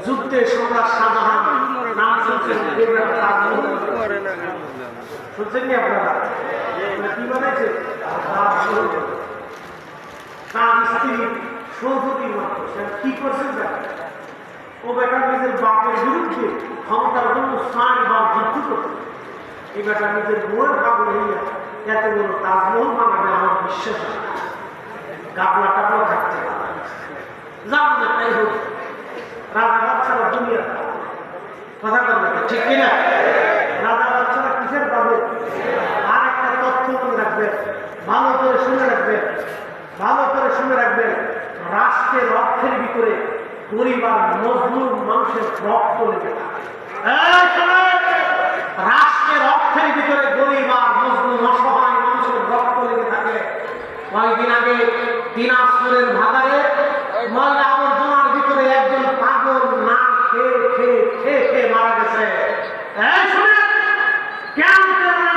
যুদ্ধে সম্রাট শাহজাহান নাম শুনছেন নি আপনারা? কি বানাইছে? তার স্ত্রী সৌধতির মাত্র কি করছেন? ও বেটা নিজের বাপের বিরুদ্ধে ক্ষমতার জন্য ৬০ বার যুদ্ধ করছে। এই বেটা নিজের বউয়ের পাগল হইয়া এত বড় তাজমহল বানাবে আমার বিশ্বাস গাবলা টাবলা থাকছে যাবো না। তাই হোক, রাজা বাচ্চারা দুনিয়া কথা বলবে ঠিক কিনা? রাজা বাচ্চারা কিসের পাবে? আর একটা তথ্য মনে রাখবেন, ভালো করে শুনে রাখবেন, ভালো করে শুনে রাখবেন। রাষ্ট্রের অর্থের ভিতরে গরিব আর মজলুম মানুষের রক্ত লেগে থাকে। রাষ্ট্রের অর্থের ভিতরে গরিব আর মজলুম অসহায় মানুষের রক্ত লেগে থাকে। কয়েকদিন আগে দিনাজপুরের ভাগাড়ে ময়লা আবর্জনার ভিতরে একজন পাগল না খেয়ে খেয়ে খেয়ে খেয়ে মারা গেছে। কেমন